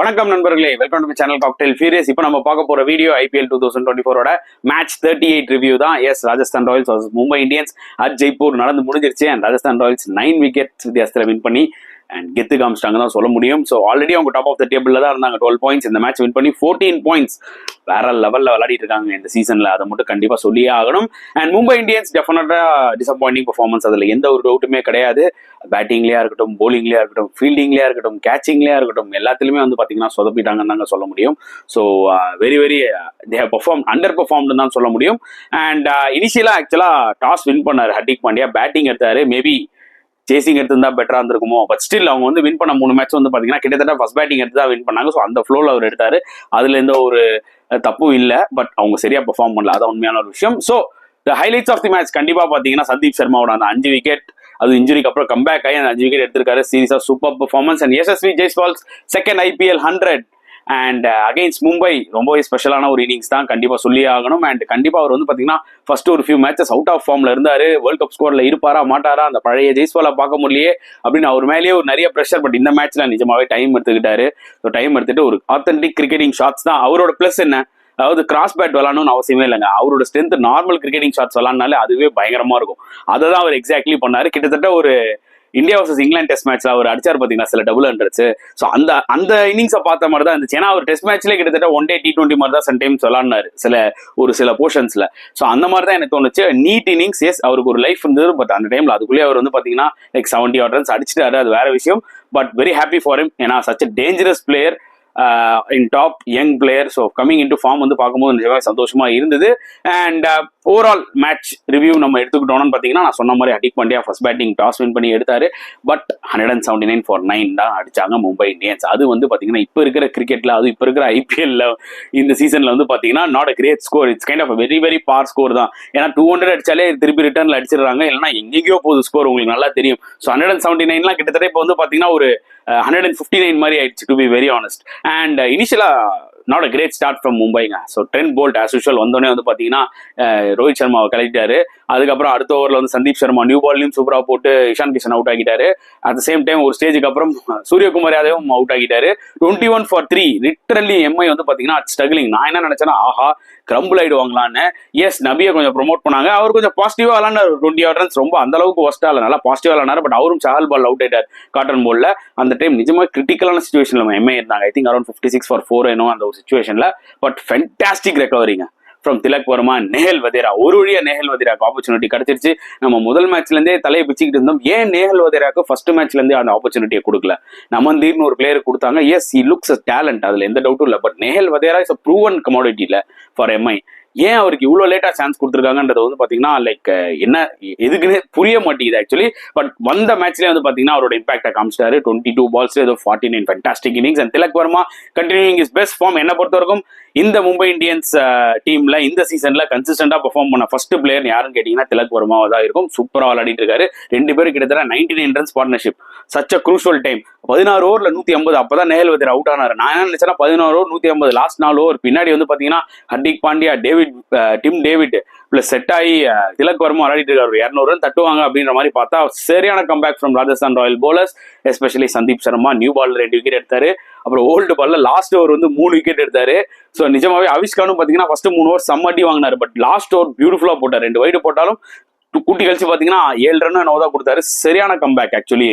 வணக்கம் நண்பர்களே, welcome to channel cocktail furious. இப்போ நம்ம பார்க்க போற வீடியோ ஐபிஎல் 2024 மேட்ச் 38 ரிவ்யூ தான். Yes, Rajasthan Royals vs Mumbai Indians at Jaipur நடந்து முடிஞ்சிருச்சு. அண்ட் ராஜஸ்தான் ராயல்ஸ் 9 விக்கெட்ஸ் வித்தியாசத்தில் வின் பண்ணி அண்ட் கெத்து காமிச்சிட்டாங்க தான் சொல்ல முடியும். ஸோ ஆல்ரெடி அவங்க டாப் ஆஃப் த டேபிள்ல தான் இருந்தாங்க, 12 பாயிண்ட்ஸ். இந்த மேட்ச் வின் பண்ணி 14 பாயிண்ட்ஸ் வேற லெவலில் விளையாடிட்டு இருக்காங்க இந்த சீசன்ல. அதை மட்டும் கண்டிப்பாக சொல்லியே ஆகணும். அண்ட் மும்பை இந்தியன்ஸ் டெஃபினட்டா டிசப்பாயிண்டிங் பர்ஃபார்மன்ஸ், அதில் எந்த ஒரு டவுட்டுமே கிடையாது. பேட்டிங்லேயா இருக்கட்டும், போலிங்லேயா இருக்கட்டும், ஃபீல்டிங்லேயா இருக்கட்டும், கேச்சிங்லேயா இருக்கட்டும், எல்லாத்துலேயுமே வந்து பார்த்தீங்கன்னா சொதப்பிட்டாங்கன்னு தாங்க சொல்ல முடியும். So very they how perform under பெர்ஃபார்ம்னு தான் சொல்ல முடியும். அண்ட் இனிஷியலாக ஆக்சுவலாக டாஸ் வின் பண்ணார் ஹர்திக் பாண்டியா, பேட்டிங் எடுத்தாரு. மேபி சேசிங் எடுத்திருந்தா பெட்டரா இருந்திருக்குமோ. பட் ஸ்டில் அவங்க வந்து வின் பண்ண 3 மேட்ச் வந்து பாத்தீங்கன்னா கிட்டத்தட்ட ஃபர்ஸ்ட் பேட்டிங் எடுத்து தான் வின் பண்ணாங்க. ஸோ அந்த ஃப்ளோல அவர் எடுத்தாரு, அதுல எந்த ஒரு தப்பும் இல்லை. பட் அவங்க சரியா பெர்ஃபார்ம் பண்ணல, அதான் உண்மையான ஒரு விஷயம். So the highlights of the match கண்டிப்பா பாத்தீங்கன்னா சந்தீப் சர்மாவோட அந்த 5 விக்கெட், அது இன்ஜுரிக்கு அப்புறம் கம்பேக் ஆகி அந்த 5 விக்கெட் எடுத்திருக்காரு. சீரியஸா super performance. And Yashasvi Jaiswal's second IPL 100 and against Mumbai ரொம்பவே ஸ்பெஷலான ஒரு இன்னிங்ஸ் தான் கண்டிப்பா சொல்லி ஆகணும். அண்ட் கண்டிப்பா அவர் வந்து பாத்தீங்கன்னா ஃபர்ஸ்ட் ஒரு ஃபியூ மேட்சஸ் அவுட் ஆஃப் ஃபார்ம்ல இருந்தாரு. வேர்ல்ட் கப் ஸ்கோர்ல இருப்பாரா மாட்டாரா, அந்த பழைய ஜெய்ஸ்வாலை பார்க்க முடியலையே அப்படின்னு அவர் மேலேயே ஒரு நிறைய ப்ரெஷர். பட் இந்த மேட்ச்ல நிஜமாவே டைம் எடுத்துக்கிட்டாரு. ஸோ டைம் எடுத்துட்டு ஒரு ஆத்தென்டிக் கிரிக்கெட்டிங் ஷாட்ஸ் தான் அவரோட பிளஸ். என்ன, அதாவது கிராஸ் பேட் விளாடணும்னு அவசியமே இல்லைங்க. அவரோட ஸ்ட்ரென்த் நார்மல் கிரிக்கெட்டிங் ஷாட்ஸ் விளாட்னாலே அதுவே பயங்கரமா இருக்கும். அதை தான் அவர் எக்ஸாக்ட்லி பண்ணாரு. கிட்டத்தட்ட ஒரு இந்தியா வர்சஸ் இங்கிலாந்து டெஸ்ட் மேட்ச்ல அவர் அடிச்சார் பாத்தீங்கன்னா சில டபுள் ஹண்ட்ரட்ஸ். ஸோ அந்த இன்னிங்ஸை பார்த்த மாதிரி தான் இருந்துச்சு. ஏன்னா அவர் டெஸ்ட் மேட்ச்லேயே கிட்டத்தட்ட ஒன் டே T20 மாதிரி தான் சம்டைம்ஸ் விளாட்னாரு ஒரு சில போர்ஷன்ஸ்ல. ஸோ அந்த மாதிரி தான் எனக்கு தோணுச்சு. நீட் இன்னிங்ஸ், எஸ் அவருக்கு ஒரு லைஃப் இருந்தது. பட் அந்த டைம்ல அதுக்குள்ளேயே அவர் வந்து பாத்தீங்கன்னா லைக் 70 odd runs அடிச்சிட்டாரு, அது வேற விஷயம். But very happy for him. ஏன்னா such a dangerous player in top young player. So coming in to form வந்து பார்க்கும்போது நிஜமாக சந்தோஷமா இருந்தது. அண்ட் ஓவரால் மேட்ச் ரிவ்யூ நம்ம எடுத்துக்கிட்டோம்னு பார்த்தீங்கன்னா நான் சொன்ன மாதிரி Hardik Pandya first batting toss win பண்ணி எடுத்தாரு. பட் 179 for 9 தான் அடிச்சாங்க மும்பை இந்தியன்ஸ். அது வந்து பார்த்தீங்கன்னா இப்போ இருக்கிற கிரிக்கெட்ல, அது இப்போ இருக்கிற IPL இந்த சீசன்ல வந்து பார்த்தீங்கன்னா not a great score. It's kind of very par score தான். ஏன்னா 200 அடிச்சாலே திருப்பி ரிட்டர்ன்ல அடிச்சிடுறாங்க, இல்லைன்னா எங்கெங்கயோ போகுது ஸ்கோர், உங்களுக்கு நல்லா தெரியும். ஸோ 179 கிட்டத்தட்ட இப்போ வந்து பார்த்தீங்கன்னா ஒரு 159 மாதிரி ஆயிடுச்சு, to be very honest. And இனிஷியலா not a great start from மும்பைங்க. So Trent Boult as usual வந்தோடனே வந்து பார்த்தீங்கன்னா ரோஹித் சர்மாவை கலக்கிட்டாரு. அதுக்கப்புறம் அடுத்த ஓவரில் வந்து சந்தீப் சர்மா நியூ பால்லையும் சூப்பராக போட்டு இஷான் கிஷன் அவுட் ஆகிட்டாரு. அட் த சேம் டைம் ஒரு ஸ்டேஜுக்கு அப்புறம் சூரியகுமார் யாதவும் அவுட் ஆகிட்டாரு. 21 for 3. லிட்டரலி எம்ஐ வந்து பார்த்தீங்கன்னா ஸ்ட்ரகிளிங். நான் என்ன நினைச்சேன்னா ஆஹா கிரம்பிள் ஆயிடுவாங்களான்னு. எஸ், நபியை கொஞ்சம் ப்ரொமோட் பண்ணாங்க. அவர் கொஞ்சம் பாசிட்டிவா விளாண்டாரு. 20 odd runs ரொம்ப அந்த அளவுக்கு ஒஸ்டா இல்லை, நல்லா பாசிட்டிவா விளாண்டாரு. பட் அவரும் சாகல் பால் அவுட் ஆயிட்டார் காட்டன் போல்ல. அந்த டைம் நிஜமாக கிரிட்டிக்கலான சுச்சுவேஷன்ல எம்ஐ இருந்தாங்க. ஐ திங்க் அரௌண்ட் 56 for 4 அந்த ஒரு சுச்சுவேஷன்ல. பட் ஃபென்டாஸ்டிக் ரெக்கவரிங்க ஃப்ரம் திலக் வர்மா, நேஹல் வதேரா. ஒரு வழியா நேஹல் வதேராக்கு ஆப்பர்ச்சுனிட்டி கிடைச்சிருச்சு. நம்ம முதல் மேட்ச்ல இருந்தே தலையை பிச்சுக்கிட்டு இருந்தோம், ஏன் நேஹல் வதேராக்கு ஃபர்ஸ்ட் மேட்ச்ல இருந்தே அந்த ஆப்பர்ச்சுனிட்டியை கொடுக்கல. நமந்தீர்னு ஒரு பிளேயர் கொடுத்தாங்க. Yes, he looks a talent, அதுல எந்த டவுட்டும் இல்லை. But Nehal Wadhera is a proven commodity இல்ல ஃபார் எம்ஐ. ஏன் அவருக்கு இவ்வளோ லேட்டா சான்ஸ் கொடுத்துருக்காங்கன்றது வந்து பாத்தீங்கன்னா லைக் என்ன எதுக்குன்னு புரிய மாட்டேங்குது ஆக்சுவலி. பட் வந்த மேட்ச்லேயே வந்து பாத்தீங்கன்னா அவரோட இம்பாக்டை காமிச்சிட்டாரு. 22 balls ஏதோ 49 fantastic innings. And Tilak Varma continuing is best form. என்ன பொறுத்த வரைக்கும் இந்த மும்பை இந்தியன்ஸ் டீம்ல இந்த சீசன்ல கன்சிஸ்டன்டா பெர்ஃபார்ம் பண்ண ஃபர்ஸ்ட் பிளேயர் யாருன்னு கேட்டீங்கன்னா திலக் வர்மாவா தான் இருக்கும். சூப்பரா விளையாடிட்டு இருக்காரு. 2 பேரும் கிட்டத்தட்ட 99 runs partnership. Such a crucial time. 16 ஓவர்ல 150. அப்பதான் நேஹல் வதேரா அவுட் ஆனாரு. நான் என்ன நினைச்சேன்னா 11 over 150, லாஸ்ட் 4 ஓவர். பின்னாடி வந்து பாத்தீங்கன்னா Hardik Pandya, Tim David plus set ஆகி திலக் வர்மா விளையாடிட்டு இருக்காரு. 200 run தட்டுவாங்க அப்படின்ற மாதிரி பார்த்தா சரியான comeback from Rajasthan Royal bowlers, especially Sandeep Sharma. New பால்ல 2 விக்கெட் எடுத்தாரு. அப்புறம் ஓல்டு பால்ல லாஸ்ட் ஓவர் வந்து 3 விக்கெட் எடுத்தாரு. ஸோ நிஜமாவே அவிஷ்கானும் பாத்தீங்கன்னா ஃபர்ஸ்ட் 3 ஓவர் சம்மட்டி வாங்கினாரு. பட் லாஸ்ட் ஓவர் பியூட்டிஃபுல்லா போட்டார். 2 வைடு போட்டாலும் கூட்டி கழிச்சு பாத்தீங்கன்னா 7 run நோதான் கொடுத்தாரு. சரியான comeback actually.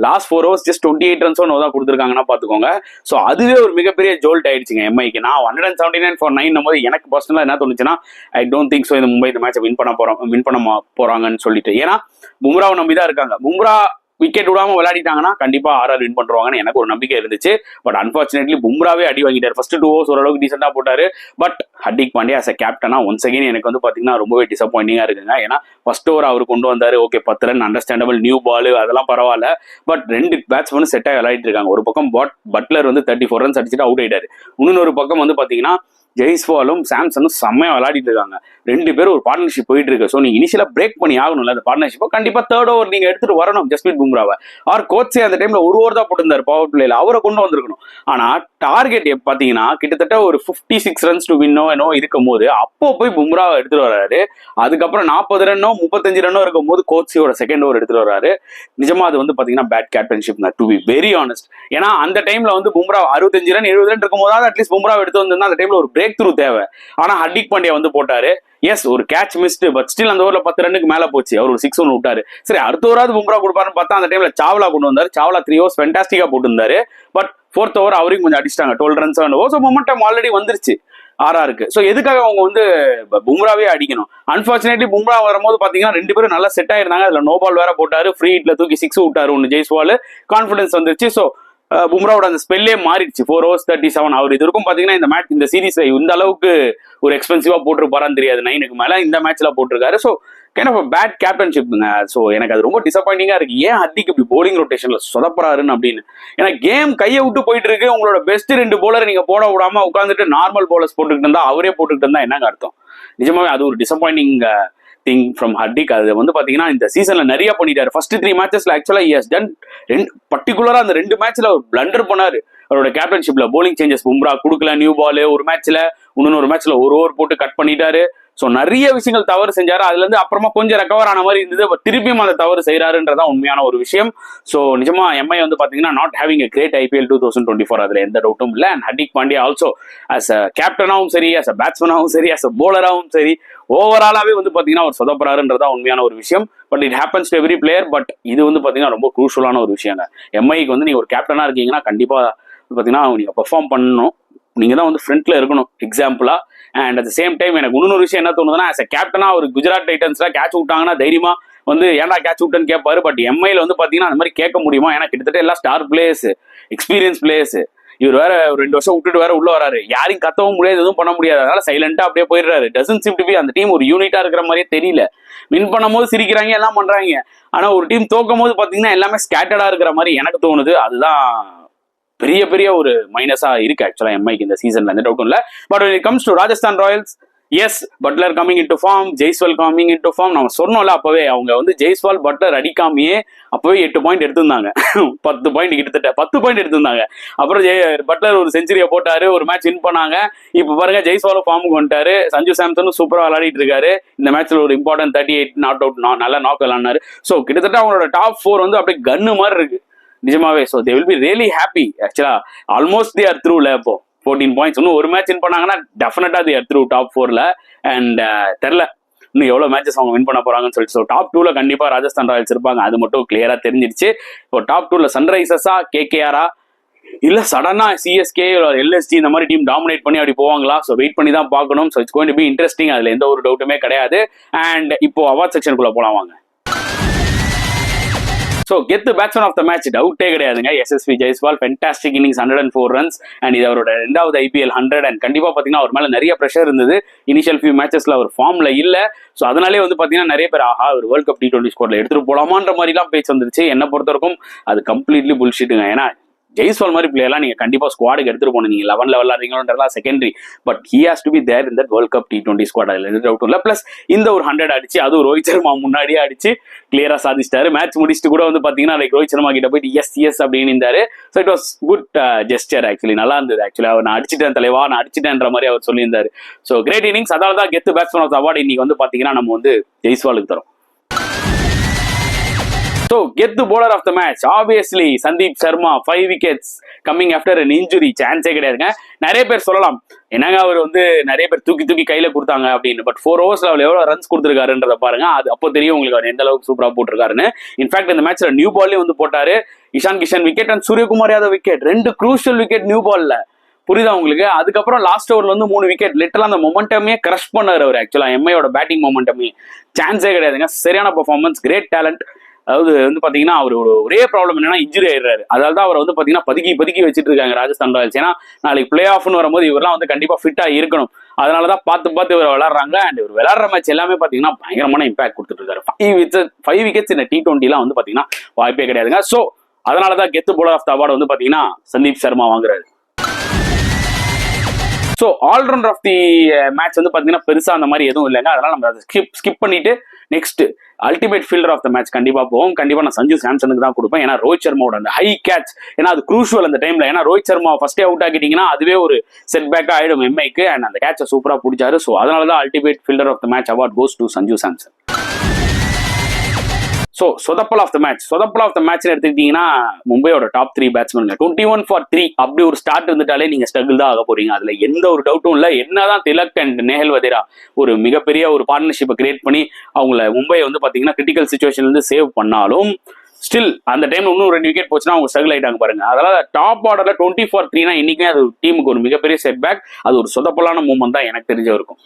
Last 4 overs just 28 runs நோதான் கொடுத்துருக்காங்கன்னா பாத்துக்கோங்க. ஸோ அதுவே ஒரு மிகப்பெரிய ஜோல்ட் ஆயிடுச்சுங்க எம்ஐக்கு. நான் 179 for 9 போது எனக்கு பர்சனலா என்ன தோணுச்சுன்னா ஐ டோன்ட் திங்க் ஸோ இந்த மும்பை இந்த மேட்சை வின் பண்ண போறாங்கன்னு சொல்லிட்டு. ஏன்னா பும்ராவை நம்பி தான் இருக்காங்க. பும்ரா விக்கெட் விடாம விளையாடிட்டாங்கன்னா கண்டிப்பா RR வின் பண்றாங்கன்னு எனக்கு ஒரு நம்பிக்கை இருந்துச்சு. பட் அன்பார்ச்சுனேட்லி பும்ராவே அடி வாங்கிட்டாரு. ஃபர்ஸ்ட் 2 overs ஓரளவுக்கு டீசெண்டா போட்டாரு. But Hardik Pandya as a கேப்டனா ஒன்ஸ் அகைன் எனக்கு வந்து பாத்தீங்கன்னா ரொம்பவே டிசப்பாயிண்டிங்கா இருக்குங்க. ஏன்னா ஃபர்ஸ்ட் ஓவர் அவர் கொண்டு வந்தாரு, okay 10 run understandable, new ball அதெல்லாம் பரவாயில்ல. பட் 2 பேட்ஸ்மேன் செட் ஆகி விளையாடிட்டு இருக்காங்க. ஒரு பக்கம் பட்லர் வந்து 34 runs அடிச்சுட்டு அவுட் ஆயிட்டாரு. இன்னொரு பக்கம் வந்து பாத்தீங்கன்னா ஜெய்ஸ்வாலும் சாம்சனும் செம்மையா விளையாடிட்டு இருக்காங்க. 2 பேரும் ஒரு பார்ட்னர்ஷிப் போயிட்டு இருக்கு. ஸோ நீங்க இனிஷியலா பிரேக் பண்ணி ஆகணும்ல அந்த பார்ட்னர்ஷிப்பை. கண்டிப்பா தேர்ட் ஓவர் நீங்க எடுத்துட்டு வரணும் ஜஸ்பிரீத் பும்ராவை. ஆர் கோச்சே அந்த டைம்ல ஒரு ஓவர் தான் போட்டிருந்தாரு பவர் பிளேல, அவரை கொண்டு வந்திருக்கணும். ஆனா டார்கெட் பாத்தீங்கன்னா கிட்டத்தட்ட ஒரு 56 ரன்ஸ் டு வின்னோ என்னோ இருக்கும் போது அப்போ போய் பும்ராவை எடுத்துட்டு வர்றாரு. அதுக்கப்புறம் 40 ரன்னோ 35 ரன்னோ இருக்கும் போது கோச்சியோட செகண்ட் ஓவர் எடுத்துட்டு வர்றாரு. நிஜமா அது வந்து பாத்தீங்கன்னா பேட் கேப்டன்ஷிப் தான், டு பி வெரி ஆனஸ்ட். ஏன்னா அந்த டைம்ல வந்து பும்ரா 65 ரன் 70 ரன் இருக்கும் போது அட்லீஸ்ட் பும்ராவை எடுத்து வந்திருந்தா அந்த டைம்ல ஒரு பிரேக் த்ரூ தேவை. ஆனா ஹர்திக் பாண்டியா வந்து போட்டாரு. எஸ், ஒரு கேட்ச் மிஸ்டு, பட் ஸ்டில் அந்த ஓவர்ல 10 ரன்னுக்கு மேல போச்சு. அவர் ஒரு 6 ஒன்று விட்டாரு. சரி, அடுத்த ஓவராது பும்ரா கொடுப்பாருன்னு பார்த்தா அந்த டைம்ல சாவ்லா கொண்டு வந்தாரு. சாவ்லா 3 ஓவர்ஸ் ஃபென்டாஸ்டிக்கா போட்டுருந்தாரு. பட் 4th ஓவர் அவரையும் கொஞ்சம் அடிச்சிட்டாங்க. 12 runs 7 over. So momentum already வந்துருச்சு ஆர்ஆருக்கு. ஸோ எதுக்காக அவங்க வந்து பும்ராவே அடிக்கணும்? அன்பார்ச்சுனேட்லி பும்ரா வரும்போது பாத்தீங்கன்னா 2 பேரும் நல்லா செட் ஆயிருந்தாங்க. அதுல நோ பால் வேற போட்டாரு, ஃப்ரீ ஹிட்ல தூக்கி 6 விட்டாரு ஒன்னு ஜெய்ஸ்வால். கான்பிடன்ஸ் வந்துருச்சு. ஸோ பும்ராவோட அந்த ஸ்பெல்லே மாறிடுச்சு. 4 overs 37. அவர் இது இருக்கும் பாத்தீங்கன்னா இந்த மேட்ச் இந்த சீரீஸ்ல இந்த அளவுக்கு ஒரு எக்ஸ்பென்சிவா போட்டிருப்பாரான்னு தெரியாது. 9க்கு மேல இந்த மேட்ச்ல போட்டிருக்காரு. ஸோ கைண்ட் ஆஃப் பேட் கேப்டன்ஷிப்ங்க. ஸோ எனக்கு அது ரொம்ப டிசப்பாயிண்டிங்கா இருக்கு. ஏன் ஹர்திக் இப்படி போலிங் ரொட்டேஷன்ல சொதப்பறாருன்னு அப்படின்னு. ஏன்னா கேம் கையை விட்டு போயிட்டு இருக்கு. உங்களோட பெஸ்ட் 2 bowler நீங்க போட விடாம உட்காந்துட்டு நார்மல் பவுலர்ஸ் போட்டுக்கிட்டு இருந்தா அவரே போட்டுக்கிட்டு இருந்தா என்னங்க அர்த்தம்? நிஜமாவே அது ஒரு டிசப்பாயிண்டிங் திங் ஃப்ரம் ஹர்திக். அது வந்து பாத்தீங்கன்னா இந்த சீசன்ல நிறைய பண்ணிட்டாரு. ஃபர்ஸ்ட் 3 matchesல ஆக்சுவலா ஹி ஹஸ் டன் பர்டிகுலரா அந்த 2 matchல அவர் பிளண்டர் பண்ணாரு. அவரோட கேப்டன்ஷிப்ல போலிங் சேஞ்சஸ் பும்ரா கொடுக்கல, நியூ பால் ஒரு மேட்ச்ல, இன்னொரு மேட்ச்ல ஒரு ஓவர் போட்டு கட் பண்ணிட்டாரு. ஸோ நிறைய விஷயங்கள் தவறு செஞ்சாரு. அதுல இருந்து அப்புறமா கொஞ்சம் ரெக்கவர் ஆன மாதிரி இருந்தது. திருப்பியும் அந்த தவறு செய்யறாருன்றதான் உண்மையான ஒரு விஷயம். ஸோ நிஜமா எம்ஐ வந்து பாத்தீங்கன்னா not having a great IPL 2024. அதுல எந்த டவுட்டும் இல்லை. And Hardik Pandya also as a கேப்டனாவும் சரி, ஆஸ் அ பேட்ஸ்மேனாவும் சரி, ஆஸ் அ போலராகவும் சரி, ஓவராலாவே வந்து பாத்தீங்கன்னா அவர் சொதப்படுறாருன்றதா உண்மையான ஒரு விஷயம். But it happens to every player. But இது வந்து பாத்தீங்கன்னா ரொம்ப குரூஷலான ஒரு விஷயங்க. எம்ஐக்கு வந்து நீங்க ஒரு கேப்டனா இருக்கீங்கன்னா கண்டிப்பா பாத்தீங்கன்னா நீங்க பெர்ஃபார்ம் பண்ணணும். நீங்க தான் வந்து ஃப்ரண்ட்ல இருக்கணும் எக்ஸாம்பிளா. அண்ட் அட் சேம் டைம் எனக்கு இன்னொரு விஷயம் என்ன தோணுதுன்னா, ஆஸ் அ கேப்டனா ஒரு குஜராத் டைட்டன்ஸ்ல கேட்ச் விட்டாங்கன்னா தைரியமா வந்து ஏன்டா கேட்ச் விட்டேன்னு கேட்பாரு. பட் எம்ஐல வந்து பாத்தீங்கன்னா அந்த மாதிரி கேட்க முடியுமா? ஏன்னா கிட்டத்தட்ட எல்லாம் ஸ்டார் பிளேயர்ஸ், எக்ஸ்பீரியன்ஸ் பிளேயர்ஸ். இவர் வேற 2 வருஷம் விட்டுட்டு வேற உள்ள வராரு. யாரையும் கத்தவும் முடியாது, எதுவும் பண்ண முடியாது. அதனால சைலண்டா அப்படியே போயிடுறாரு. டசன்ட் சீம் டு பி அந்த டீம் ஒரு யூனிட்டா இருக்கிற மாதிரியே தெரியல. வின் பண்ணும் போது சிரிக்கிறாங்க, எல்லாம் பண்றாங்க. ஆனா ஒரு டீம் தோக்கும் போது பாத்தீங்கன்னா எல்லாமே ஸ்கேட்டர்டா இருக்கிற மாதிரி எனக்கு தோணுது. அதுதான் பெரிய பெரிய ஒரு மைனஸா இருக்கு ஆக்சுவலா எம்ஐக்கு இந்த சீசன்ல, எந்த டவுட்டும் இல்ல. But when it comes to Rajasthan Royals, yes, Buttler coming into form, Jaiswal coming into form. நம்ம சொன்னோம்ல அப்பவே, அவங்க வந்து ஜெய்ஸ்வால் பட்லர் அடிக்காமையே அப்பவே 8 பாயிண்ட் எடுத்திருந்தாங்க. 10 பாயிண்ட் கிட்டத்தட்ட 10 பாயிண்ட் எடுத்திருந்தாங்க. அப்புறம் பட்லர் ஒரு செஞ்சுரியை போட்டாரு, ஒரு மேட்ச் வின் பண்ணாங்க. இப்ப பாருங்க ஜெய்ஸ்வாலும் ஃபார்முக்கு வந்துட்டாரு. சஞ்சு சாம்சனும் சூப்பரா விளையாடிட்டு இருக்காரு. இந்த மேட்ச்ல ஒரு இம்பார்ட்டன்ட் 38 நாட் அவுட் நல்லா நாக் விளையாடினாரு. ஸோ கிட்டத்தட்ட அவங்களோட டாப் 4 வந்து அப்படியே கன்னு மாதிரி இருக்கு நிஜமாவே. So they will be really happy. ஆக்சுவலா ஆல்மோஸ்ட் தே ஆர் த்ரூல. இப்போ 14 பாயிண்ட்ஸ், இன்னும் ஒரு மேட்ச் வின் பண்ணாங்கன்னா டெஃபினட்டா தே ஆர் த்ரூ டாப் 4ல. அண்ட் தெரியல இன்னும் எவ்வளவு மேட்சஸ் அவங்க வின் பண்ண போறாங்கன்னு சொல்லிட்டு. ஸோ டாப் 2ல கண்டிப்பா ராஜஸ்தான் ராயல்ஸ் இருப்பாங்க, அது மட்டும் கிளியரா தெரிஞ்சிருச்சு. இப்போ டாப் 2ல சன்ரைசர்ஸா, கேகேஆரா, இல்ல சடனா சிஎஸ்கே எல்எஸ்டி இந்த மாதிரி டீம் டாமினேட் பண்ணி அப்படி போவாங்களா? ஸோ வெயிட் பண்ணி தான் பார்க்கணும். So it's going to be interesting. அதுல எந்த ஒரு டவுட்டுமே கிடையாது. அண்ட் இப்போ அவார்ட் செக்ஷனுக்குள்ள போலாம் வாங்க. ஸோ கெத்து பேட்ஸ்மேன் ஆஃப் த மேட்ச் டவுட்டே கிடையாதுங்க. Yashasvi Jaiswal fantastic innings, 104 runs. And இது அவரோட 2வது IPL 100. அண்ட் கண்டிப்பா பாத்தீங்கன்னா அவர் மேல நிறைய ப்ரெஷர் இருந்தது. இனிஷியல் ஃபியூ மேட்சஸ்ல அவர் ஃபார்ம்ல இல்ல. ஸோ அதனாலே வந்து பாத்தீங்கன்னா நிறைய பேர் ஆஹா ஒரு வேர்ல்ட் கப் T20 ஸ்குவாட்ல எடுத்துட்டு போலாமான்ற மாதிரி எல்லாம் பேச்சு வந்துருச்சு. என்ன பொறுத்த வரைக்கும் அது கம்ப்ளீட்லி புல்ஷிட்டுங்க. ஏன்னா ஜெய்ஸ்வால் மாதிரி பிளேயர்லாம் நீங்க கண்டிப்பா ஸ்குவாடுக்கு எடுத்துட்டு போகணும். நீங்க 11 விளையாடுறீங்களா secondary. But he has to be there in that world cup T20 squad. அதுல எந்த டவுட்டும் இல்ல. பிளஸ் இந்த ஒரு 100 அடிச்சு, அதுவும் ரோஹித் சர்மா முன்னாடியே அடிச்சு கிளியரா சாதிச்சிட்டாரு. மேட்ச் முடிச்சுட்டு கூட வந்து பாத்தீங்கன்னா லைக் ரோஹித் சர்மா கிட்ட போயிட்டு எஸ் அப்படின்னு இருந்தாரு. So it was good gesture. Actually நல்லா இருந்தது. ஆக்சுவலி அவர் நான் அடிச்சிட்டேன் தலைவா, நான் அடிச்சிட்டேன்ற மாதிரி அவர் சொல்லியிருந்தாரு. So great innings. அதனால தான் கெத்து பேட்ஸ்மேன் ஆஃப் த அவார்டு இன்னைக்கு வந்து பாத்தீங்கன்னா நம்ம வந்து ஜெய்ஸ்வாலுக்கு தரோம். So, get the bowler of the match. Obviously, Sandeep Sharma, 5 wickets coming after an injury. சான்ஸே கிடையாதுங்க. நிறைய பேர் சொல்லலாம் என்னங்க அவர் வந்து நிறைய பேர் தூக்கி கையில கொடுத்தாங்க அப்படின்னு. பட் 4 overs அவர் எவ்வளவு ரன்ஸ் கொடுத்துருக்காருன்றத பாருங்க. அது அப்போ தெரியும் உங்களுக்கு அவர் எந்த அளவுக்கு சூப்பரா போட்டிருக்காருன்னு. இன்ஃபேக்ட் இந்த மேட்ச்ல நியூ பால்லே வந்து போட்டாரு. Ishan Kishan wicket and Suryakumar Yadav wicket, 2 crucial wicket new பால்ல. புரியுதா உங்களுக்கு? அதுக்கப்புறம் லாஸ்ட் ஓவர்ல வந்து 3 விக்கெட். லிட்டரலா அந்த மொமெண்டமே கிரஷ் பண்ணாரு அவர். ஆக்சுவலா எம்ஐயோட பேட்டிங் மொமெண்டமே சான்ஸே கிடையாதுங்க. சரியான பெர்ஃபார்மன்ஸ், கிரேட் டேலண்ட். அதாவது வந்து பாத்தீங்கன்னா அவரோட ஒரே ப்ராப்ளம் என்னன்னா இன்ஜுரி ஆயிடுறாரு. அதாவது தான் அவர் வந்து பாத்தீங்கன்னா பதுக்கி வச்சுட்டு இருக்காங்க ராஜஸ்தான் ராயல்ஸ். ஏன்னா நாளைக்கு பிளே ஆஃப்னு வரும்போது இவரெல்லாம் வந்து கண்டிப்பா ஃபிட்டா இருக்கணும். அதனாலதான் பார்த்து இவர் விளையாடுறாங்க. அண்ட் இவர் விளையாடுற மேட்ச் எல்லாமே பாத்தீங்கன்னா பயங்கரமான இம்பாக்ட் கொடுத்துட்டு இருக்காரு. 5 wickets இந்த T20 வந்து பாத்தீங்கன்னா வாய்ப்பே கிடையாதுங்க. சோ அதனாலதான் கெத்து பவுலர் ஆஃப் த அவார்டு வந்து பாத்தீங்கன்னா சந்தீப் சர்மா வாங்குறாரு. So allrounder of the match வந்து பார்த்தீங்கன்னா பெருசாக அந்த மாதிரி எதுவும் இல்லைங்க. அதனால நம்ம அதை ஸ்கிப் பண்ணிட்டு next ultimate fielder of the match கண்டிப்பாக போவோம். கண்டிப்பாக நான் சஞ்சு சாம்சனுக்கு தான் கொடுப்பேன். ஏன்னா ரோஹித் சர்மாவோட அந்த ஹை கேட்ச், ஏன்னா அது க்ரூஷுவல் அந்த டைம்ல. ஏன்னா ரோஹித் சர்மா ஃபர்ஸ்டே அவுட் ஆகிட்டீங்கன்னா அதுவே ஒரு செட் பேக்காக ஆயிடும் எம்ஐக்கு. அண்ட் அந்த கேட்சை சூப்பராக பிடிச்சாரு. ஸோ அதனால தான் ultimate fielder of the match award goes to Sanju Samson. So சொதப்பல் ஆஃப் த மேட்ச் எடுத்துக்கிட்டீங்கன்னா மும்பையோட டாப் 3 பேட்ஸ்மேன் 21 for 3 அப்படி ஒரு ஸ்டார்ட் இருந்துட்டாலே நீங்க ஸ்ட்ரகிள் தான் ஆக போறீங்க. அதுல எந்த ஒரு டவுட்டும் இல்லை. என்னதான் திலக் அண்ட் நேஹல் வதேரா ஒரு மிகப்பெரிய ஒரு பார்ட்னர்ஷிப்பை கிரியேட் பண்ணி அவங்கள மும்பையை வந்து பாத்தீங்கன்னா கிரிட்டிக்கல் சுச்சுவேஷன்ல இருந்து சேவ் பண்ணாலும் ஸ்டில் அந்த டைம்ல இன்னும் 2 விக்கெட் போச்சுன்னா அவங்க ஸ்ட்ரகிள் ஆயிட்டாங்க பாருங்க. அதனால டாப் ஆர்டர்ல 20 for 3 இன்னைக்குமே அது டீமுக்கு ஒரு மிகப்பெரிய செட் பேக். அது ஒரு சொதப்பலான மூவ்மெண்ட் தான் எனக்கு தெரிஞ்ச இருக்கும்.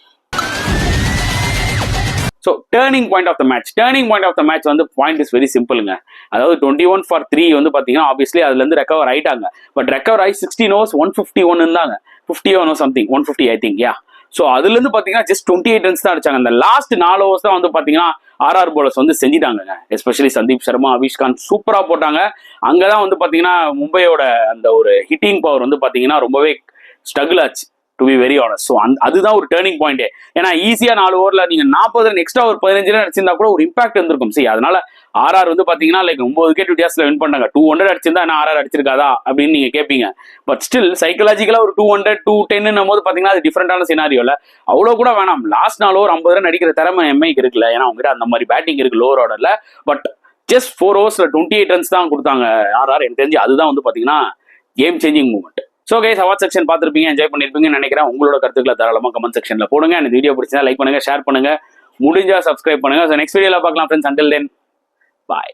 So turning point of the match வந்து பாயிண்ட் இஸ் வெரி சிம்பிளுங்க. அதாவது 21 for 3 வந்து பார்த்தீங்கன்னா ஆப்வியஸ்லி அதுல இருந்து ரெக்கவர் ஆயிட்டாங்க. பட் ரெக்கவர் ஆகி 16 overs 151 இருந்தாங்க. 50 சம்திங் 150 ஐ திங்க். ஸோ அதுல இருந்து பார்த்தீங்கன்னா ஜஸ்ட் 28 runs தான் அடிச்சாங்க. அந்த லாஸ்ட் 4 overs தான் வந்து பார்த்தீங்கன்னா RR bowlers வந்து செஞ்சிட்டாங்க. எஸ்பெஷலி சந்தீப் சர்மா, அவிஷ் கான் சூப்பரா போட்டாங்க. அங்கதான் வந்து பார்த்தீங்கன்னா மும்பையோட அந்த ஒரு ஹிட்டிங் பவர் வந்து பார்த்தீங்கன்னா ரொம்பவே ஸ்ட்ரகிள் ஆச்சு. To be very honest. So அதுதான் ஒரு டேர்னிங் பாயிண்டே. ஏன்னா ஈஸியா 4 ஓவர்ல நீங்க 40 ரன் எக்ஸ்ட்ரா ஒரு 15 ரன் அடிச்சிருந்தா கூட ஒரு இம்பாக்ட் இருந்திருக்கும். சரி, அதனால RR வந்து பாத்தீங்கன்னா லைக் 9 விக்கெட் வித்தியாசத்துல வின் பண்ணாங்க. 200 அடிச்சிருந்தா என்ன RR அடிச்சிருக்காதா அப்படின்னு நீங்க கேட்பீங்க. பட் ஸ்டில் சைக்கலாஜிக்கலா ஒரு 200 210 போது பாத்தீங்கன்னா அது டிஃபரெண்டான சினாரியோல அவ்வளவு கூட வேணாம். லாஸ்ட் 4 ஓவர் 50 ரன் அடிக்கிற திறமை எம்ஐக்கு இருக்குல்ல. ஏன்னா அவங்ககிட்ட அந்த மாதிரி பேட்டிங் இருக்கு லோவர் ஆர்டர்ல. பட் ஜஸ்ட் 4 ஓவர்ஸ்ல 28 ரன்ஸ் தான் கொடுத்தாங்க RR. எனக்கு தெரிஞ்சு அதுதான் வந்து பாத்தீங்கன்னா game changing movement. So guys, award section பார்த்துருப்பீங்க, என்ஜாய் பண்ணிருப்பீங்கன்னு நினைக்கிறேன். உங்களோட கருத்துக்களை தாராளமாக கமெண்ட் செக்ஷன்ல போடுங்க. இந்த வீடியோ பிடிச்சா லைக் பண்ணுங்க, ஷேர் பண்ணுங்க, முடிஞ்சா சப்ஸ்கிரைப் பண்ணுங்க. ஸோ நெக்ஸ்ட் வீடியோல பார்க்கலாம் ஃப்ரெண்ட்ஸ். அண்டில் தென் பாய்.